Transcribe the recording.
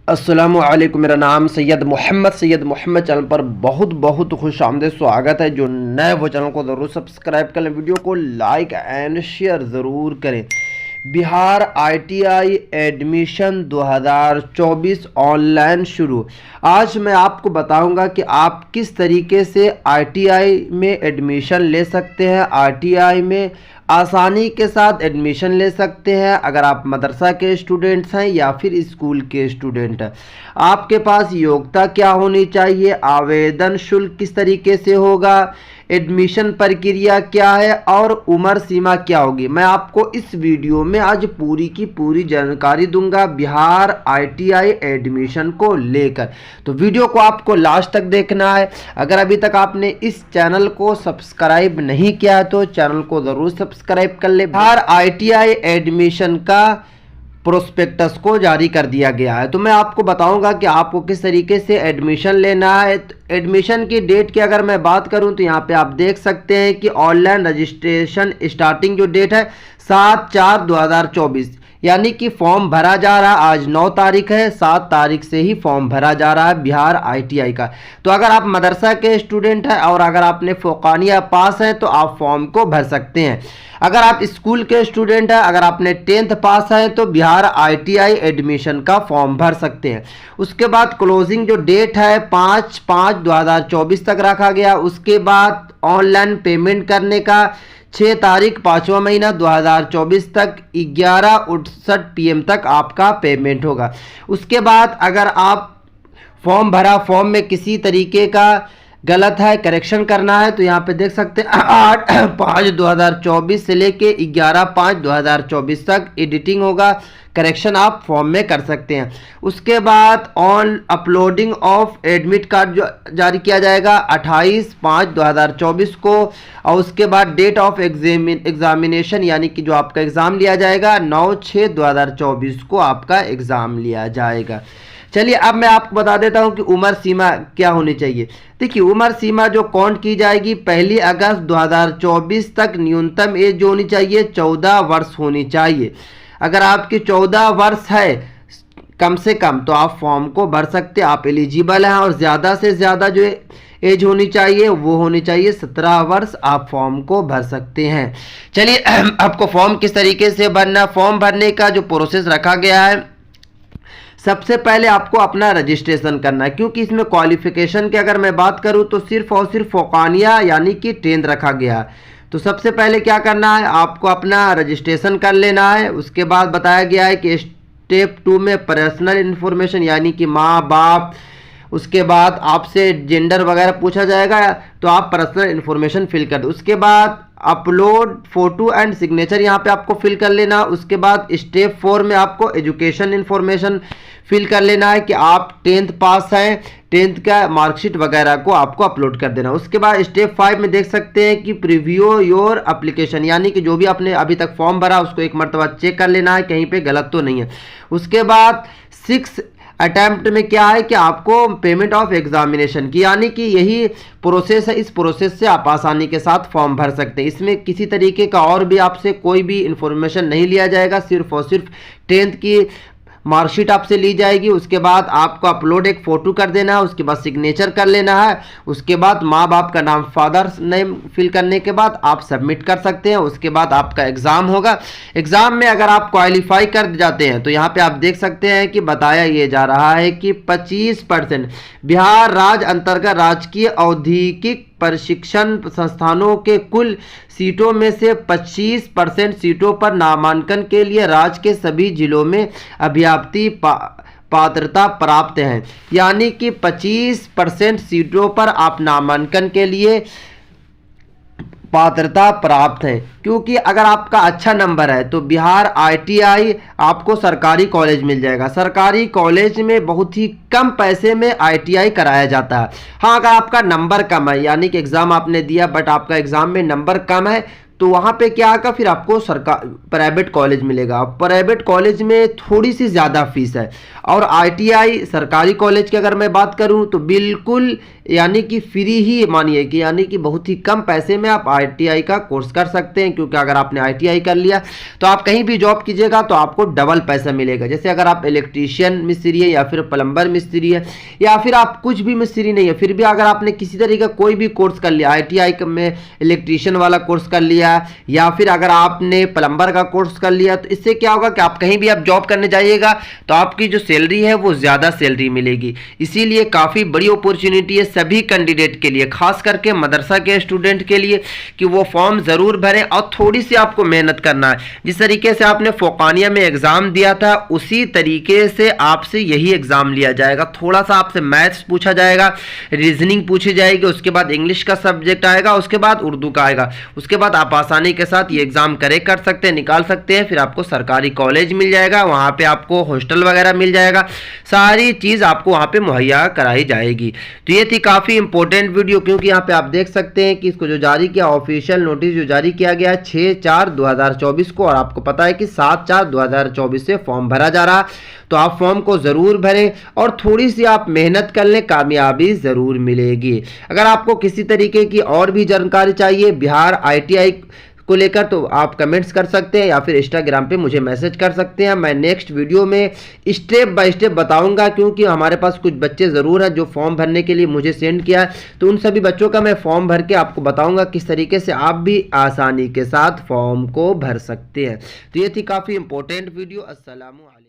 अस्सलामुअलैकुम। मेरा नाम सैयद मोहम्मद चैनल पर बहुत बहुत खुश आमदीद स्वागत है। जो नए वो चैनल को ज़रूर सब्सक्राइब करें, वीडियो को लाइक एंड शेयर ज़रूर करें। बिहार ITI एडमिशन 2024 ऑनलाइन शुरू। आज मैं आपको बताऊंगा कि आप किस तरीके से ITI में एडमिशन ले सकते हैं। ITI में आसानी के साथ एडमिशन ले सकते हैं अगर आप मदरसा के स्टूडेंट्स हैं या फिर स्कूल के स्टूडेंट हैं। आपके पास योग्यता क्या होनी चाहिए, आवेदन शुल्क किस तरीके से होगा, एडमिशन प्रक्रिया क्या है और उम्र सीमा क्या होगी, मैं आपको इस वीडियो में आज पूरी की पूरी जानकारी दूंगा बिहार ITI एडमिशन को लेकर। तो वीडियो को आपको लास्ट तक देखना है। अगर अभी तक आपने इस चैनल को सब्सक्राइब नहीं किया है तो चैनल को ज़रूर सब्सक्राइब कर ले। बिहार ITI एडमिशन का प्रोस्पेक्टस को जारी कर दिया गया है, तो मैं आपको बताऊंगा कि आपको किस तरीके से एडमिशन लेना है। तो एडमिशन की डेट की अगर मैं बात करूं तो यहाँ पे आप देख सकते हैं कि ऑनलाइन रजिस्ट्रेशन स्टार्टिंग जो डेट है 7/4/2024, यानी कि फॉर्म भरा जा रहा है। आज 9 तारीख है, 7 तारीख से ही फॉर्म भरा जा रहा है बिहार ITI का। तो अगर आप मदरसा के स्टूडेंट हैं और अगर आपने फ़ौक़ानिया पास हैं तो आप फॉर्म को भर सकते हैं। अगर आप स्कूल के स्टूडेंट हैं, अगर आपने 10th पास हैं तो बिहार ITI एडमिशन का फॉर्म भर सकते हैं। उसके बाद क्लोजिंग जो डेट है 5/5/2024 तक रखा गया। उसके बाद ऑनलाइन पेमेंट करने का 6 तारीख 5वां महीना 2024 तक 11:59 PM तक आपका पेमेंट होगा। उसके बाद अगर आप फॉर्म भरा, फॉर्म में किसी तरीके का गलत है, करेक्शन करना है तो यहाँ पे देख सकते हैं 8/5/2024 से लेके 11/5/2024 तक एडिटिंग होगा, करेक्शन आप फॉर्म में कर सकते हैं। उसके बाद on uploading of admit card जो जारी किया जाएगा 28/5/2024 को। और उसके बाद डेट ऑफ एग्जामिनेशन यानी कि जो आपका एग्ज़ाम लिया जाएगा 9/6/2024 को आपका एग्ज़ाम लिया जाएगा। चलिए अब मैं आपको बता देता हूं कि उम्र सीमा क्या होनी चाहिए। देखिए उम्र सीमा जो काउंट की जाएगी 1 अगस्त 2024 तक न्यूनतम एज जो होनी चाहिए 14 वर्ष होनी चाहिए। अगर आपकी 14 वर्ष है कम से कम तो आप फॉर्म को भर सकते हैं, आप एलिजिबल हैं। और ज़्यादा से ज़्यादा जो एज होनी चाहिए वो होनी चाहिए 17 वर्ष, आप फॉर्म को भर सकते हैं। चलिए आपको फॉर्म किस तरीके से भरना, फॉर्म भरने का जो प्रोसेस रखा गया है, सबसे पहले आपको अपना रजिस्ट्रेशन करना है। क्योंकि इसमें क्वालिफिकेशन की अगर मैं बात करूं तो सिर्फ और सिर्फ फ़ौक़ानिया यानी कि 10th रखा गया। तो सबसे पहले क्या करना है, आपको अपना रजिस्ट्रेशन कर लेना है। उसके बाद बताया गया है कि स्टेप 2 में पर्सनल इन्फॉर्मेशन यानी कि माँ बाप, उसके बाद आपसे जेंडर वगैरह पूछा जाएगा तो आप पर्सनल इन्फॉर्मेशन फिल कर दो। उसके बाद अपलोड फोटो एंड सिग्नेचर यहाँ पे आपको फिल कर लेना। उसके बाद स्टेप 4 में आपको एजुकेशन इन्फॉर्मेशन फिल कर लेना है कि आप 10th पास हैं, 10th का मार्कशीट वगैरह को आपको अपलोड कर देना। उसके बाद स्टेप 5 में देख सकते हैं कि प्रीव्यू योर एप्लीकेशन, यानी कि जो भी आपने अभी तक फॉर्म भरा उसको एक मरतबा चेक कर लेना है कहीं पे गलत तो नहीं है। उसके बाद 6 अटैम्प्ट में क्या है कि आपको पेमेंट ऑफ एग्जामिनेशन की, यानी कि यही प्रोसेस है। इस प्रोसेस से आप आसानी के साथ फॉर्म भर सकते हैं। इसमें किसी तरीके का और भी आपसे कोई भी इंफॉर्मेशन नहीं लिया जाएगा, सिर्फ और सिर्फ 10th की मार्कशीट आपसे ली जाएगी। उसके बाद आपको अपलोड एक फ़ोटो कर देना है, उसके बाद सिग्नेचर कर लेना है। उसके बाद माँ बाप का नाम, फादर्स नेम फिल करने के बाद आप सबमिट कर सकते हैं। उसके बाद आपका एग्ज़ाम होगा। एग्ज़ाम में अगर आप क्वालिफाई कर जाते हैं तो यहाँ पे आप देख सकते हैं कि बताया ये जा रहा है कि 25% बिहार राज्य अंतर्गत राजकीय औद्योगिक प्रशिक्षण संस्थानों के कुल सीटों में से 25% सीटों पर नामांकन के लिए राज्य के सभी जिलों में अभ्यर्थी पात्रता प्राप्त हैं। यानी कि 25% सीटों पर आप नामांकन के लिए पात्रता प्राप्त है। क्योंकि अगर आपका अच्छा नंबर है तो बिहार ITI आपको सरकारी कॉलेज मिल जाएगा। सरकारी कॉलेज में बहुत ही कम पैसे में ITI कराया जाता है। हाँ, अगर आपका नंबर कम है यानी कि एग्ज़ाम आपने दिया बट आपका एग्ज़ाम में नंबर कम है तो वहाँ पे क्या आएगा, फिर आपको सरकार प्राइवेट कॉलेज मिलेगा। प्राइवेट कॉलेज में थोड़ी सी ज़्यादा फीस है। और ITI सरकारी कॉलेज की अगर मैं बात करूँ तो बिल्कुल यानी कि फ्री ही मानिए कि यानी कि बहुत ही कम पैसे में आप ITI का कोर्स कर सकते हैं। क्योंकि अगर आपने ITI कर लिया तो आप कहीं भी जॉब कीजिएगा तो आपको डबल पैसा मिलेगा। जैसे अगर आप इलेक्ट्रीशियन मिस्त्री है या फिर प्लम्बर मिस्त्री है या फिर आप कुछ भी मिस्त्री नहीं है, फिर भी अगर आपने किसी तरीके का कोई भी कोर्स कर लिया, ITI में इलेक्ट्रीशियन वाला कोर्स कर लिया या फिर अगर आपने प्लम्बर का कोर्स कर लिया, तो इससे क्या होगा कि आप कहीं भी आप जॉब करने जाइएगा तो आपकी जो सैलरी है वो ज़्यादा सैलरी मिलेगी। इसीलिए काफ़ी बड़ी अपॉर्चुनिटी है सभी कैंडिडेट के लिए, खास करके मदरसा के स्टूडेंट के लिए, कि वो फॉर्म ज़रूर भरें और थोड़ी सी आपको मेहनत करना है। जिस तरीके से आपने फोकानिया में एग्ज़ाम दिया था उसी तरीके से आपसे यही एग्ज़ाम लिया जाएगा। थोड़ा सा आपसे मैथ्स पूछा जाएगा, रीजनिंग पूछी जाएगी, उसके बाद इंग्लिश का सब्जेक्ट आएगा, उसके बाद उर्दू का आएगा। उसके बाद आप आसानी के साथ ये एग्ज़ाम करेक्ट कर सकते हैं, निकाल सकते हैं। फिर आपको सरकारी कॉलेज मिल जाएगा, वहाँ पे आपको हॉस्टल वगैरह मिल जाएगा, सारी चीज़ आपको वहाँ पे मुहैया कराई जाएगी। तो ये थी काफ़ी इंपॉर्टेंट वीडियो, क्योंकि यहाँ पे आप देख सकते हैं कि इसको जो जारी किया, ऑफिशियल नोटिस जो जारी किया गया है 6/4/2024 को, और आपको पता है कि 7/4/2024 से फॉर्म भरा जा रहा। तो आप फॉर्म को ज़रूर भरें और थोड़ी सी आप मेहनत कर लें, कामयाबी ज़रूर मिलेगी। अगर आपको किसी तरीके की और भी जानकारी चाहिए बिहार ITI को लेकर तो आप कमेंट्स कर सकते हैं या फिर इंस्टाग्राम पे मुझे मैसेज कर सकते हैं। मैं नेक्स्ट वीडियो में स्टेप बाय स्टेप बताऊंगा, क्योंकि हमारे पास कुछ बच्चे ज़रूर हैं जो फॉर्म भरने के लिए मुझे सेंड किया है। तो उन सभी बच्चों का मैं फॉर्म भर के आपको बताऊंगा किस तरीके से आप भी आसानी के साथ फॉर्म को भर सकते हैं। तो ये थी काफ़ी इंपॉर्टेंट वीडियो। अस्सलामु अलैकुम।